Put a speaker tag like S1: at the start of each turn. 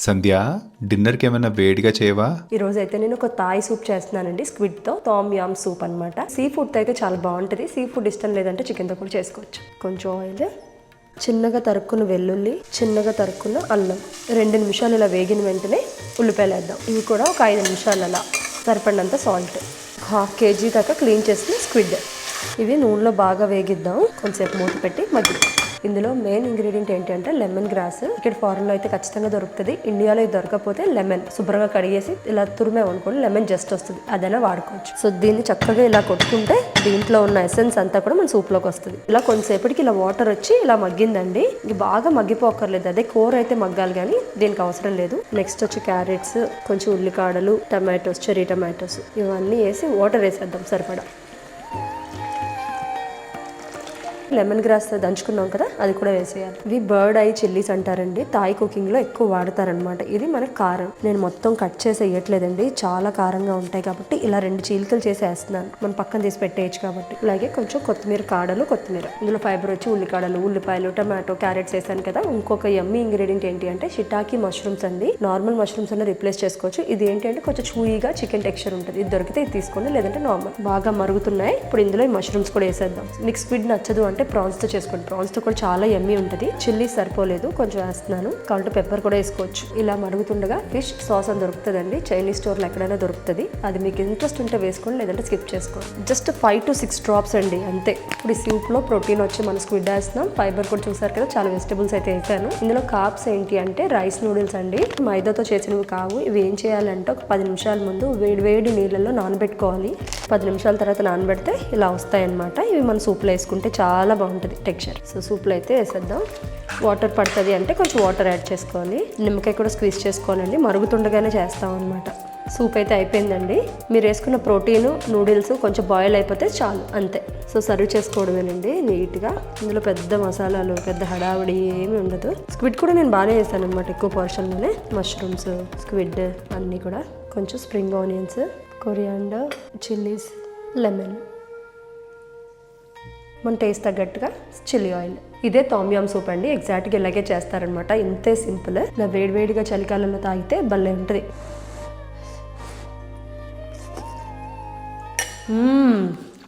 S1: సంధ్య, డిన్నర్కి ఏమైనా వేడిగా చేయవా?
S2: ఈ రోజు అయితే నేను ఒక థాయ్ సూప్ చేస్తున్నానండి, స్క్విడ్ తో టామ్ యామ్ సూప్ అనమాట. సీ ఫుడ్ తో అయితే చాలా బాగుంటుంది. సీ ఫుడ్ ఇష్టం లేదంటే చికెన్ తో కూడా చేసుకోవచ్చు. కొంచెం ఆయిల్, చిన్నగా తరుక్కున్న వెల్లుల్లి, చిన్నగా తరుక్కున్న అల్లం, 2 నిమిషాలు ఇలా వేగిన వెంటనే ఉల్లిపాయలు వేద్దాం. ఇవి కూడా ఒక 5 నిమిషాలు అలా. సరిపడినంత సాల్ట్, 1/2 kg దాకా క్లీన్ చేసిన స్క్విడ్. ఇవి నూనెలో బాగా వేగిద్దాం. కొంచెంసేపు మూత పెట్టి మగ్గిద్దాం. ఇందులో మెయిన్ ఇంగ్రీడియంట్ ఏంటంటే లెమన్ గ్రాస్. ఇక్కడ ఫారెన్ లో అయితే ఖచ్చితంగా దొరుకుతుంది. ఇండియాలో ఇది దొరకకపోతే లెమన్ శుభ్రంగా కడిగేసి ఇలా తురిమేమనుకోండి, లెమన్ జస్ట్ వస్తుంది, అదైనా వాడుకోవచ్చు. సో దీన్ని చక్కగా ఇలా కొట్టుకుంటే దీంట్లో ఉన్న ఎసెన్స్ అంతా కూడా మన సూప్ లోకి వస్తుంది. ఇలా కొంతసేపటికి ఇలా వాటర్ వచ్చి ఇలా మగ్గిందండి. ఇది బాగా మగ్గిపోకర్లేదు, అదే కూర అయితే మగ్గాలి కానీ దీనికి అవసరం లేదు. నెక్స్ట్ వచ్చి క్యారెట్స్, కొంచెం ఉల్లికాడలు, టమాటోస్, చెర్రీ టమాటోస్ ఇవన్నీ వేసి వాటర్ వేసేద్దాం సరిపడా. లెమన్ గ్రాస్ దంచుకున్నాం కదా, అది కూడా వేసేయాలి. ఇవి బర్డ్ ఐ చిల్లీస్ అంటారండి, థాయ్ కుకింగ్ లో ఎక్కువ వాడతారనమాట. ఇది మనకు కారం. నేను మొత్తం కట్ చేసి వేయట్లేదండి, చాలా కారంగా ఉంటాయి కాబట్టి ఇలా 2 చీలికలు చేసి వేస్తున్నాను. మనం పక్కన తీసి పెట్టేయచ్చు కాబట్టి. అలాగే కొంచెం కొత్తిమీర కాడలు, కొత్తిమీర. ఇందులో ఫైబర్ వచ్చి ఉల్లికాడలు, ఉల్లిపాయలు, టమాటో, క్యారెట్స్ వేసాను కదా. ఇంకొక యమ్మీ ఇంగ్రీడియంట్ ఏంటి అంటే షిటాకి మష్రూమ్స్ అండి. నార్మల్ మష్రూమ్స్ అన్న రిప్లేస్ చేసుకోవచ్చు. ఇది ఏంటి అంటే కొంచెం చూయిగా చికెన్ టెక్స్చర్ ఉంటుంది. ఇది దొరికితే ఇది తీసుకోండి, లేదంటే నార్మల్. బాగా మరుగుతున్నాయి. ఇప్పుడు ఇందులో ఈ మష్రూమ్స్ కూడా వేసేద్దాం. మీకు స్క్విడ్ నచ్చదు అంటే ప్రాన్స్ తో చేసుకోండి. ప్రాన్స్ తో కూడా చాలా యమ్మీ ఉంటుంది. చిల్లీ సరిపోలేదు, కొంచెం వేస్తున్నాను. కావాలంటే పెప్పర్ కూడా వేసుకోవచ్చు. ఇలా మరుగుతుండగా ఫిష్ సాస్ అని దొరుకుతుందండి, చైనీస్ స్టోర్ లో ఎక్కడైనా దొరుకుతుంది. అది మీకు ఇంట్రెస్ట్ ఉంటే వేసుకోండి, లేదంటే స్కిప్ చేసుకోండి. జస్ట్ 5 to 6 డ్రాప్స్ అండి, అంతే. ఇప్పుడు ఈ సూప్ లో ప్రోటీన్ వచ్చి మనం స్క్విడ్ వేస్తున్నాం. ఫైబర్ కూడా చూసారు కదా, చాలా వెజిటబుల్స్ అయితే వేసాను. ఇందులో కార్బ్స్ ఏంటి అంటే రైస్ నూడిల్స్ అండి, మైదాతో చేసినవి కావు. ఇవి ఏం చేయాలంటే ఒక 10 నిమిషాల ముందు వేడి నీళ్ళల్లో నానబెట్టుకోవాలి. 10 నిమిషాల తర్వాత నానబెడితే ఇలా వస్తాయి అనమాట. ఇవి మన సూప్లో వేసుకుంటే చాలా బాగుంటుంది టెక్స్చర్. సో సూప్లో అయితే వేసేద్దాం. వాటర్ పడుతుంది అంటే కొంచెం వాటర్ యాడ్ చేసుకోవాలి. నిమ్మకాయ కూడా స్క్వీజ్ చేసుకోవాలండి, మరుగుతుండగానే చేస్తాం అనమాట. సూప్ అయితే అయిపోయిందండి. మీరు వేసుకున్న ప్రోటీన్, నూడిల్స్ కొంచెం బాయిల్ అయిపోతే చాలు, అంతే. సో సర్వ్ చేసుకోవడమేనండి నీట్గా. ఇందులో పెద్ద మసాలాలు, పెద్ద హడావిడి ఏమి ఉండదు. స్క్విడ్ కూడా నేను బాగానే వేసాను అనమాట, ఎక్కువ పోర్షన్లోనే. మష్రూమ్స్, స్క్విడ్ అన్నీ కూడా. కొంచెం spring onions, coriander, chillies, lemon, మన టేస్ట్ తగ్గట్టుగా చిల్లీ ఆయిల్. ఇదే టామ్ యామ్ సూప్ అండి, ఎగ్జాక్ట్గా ఇలాగే చేస్తారనమాట. ఇంతే సింపుల్. ఇలా వేడివేడిగా చలికాలంలో తాగితే భలే ఉంటుంది.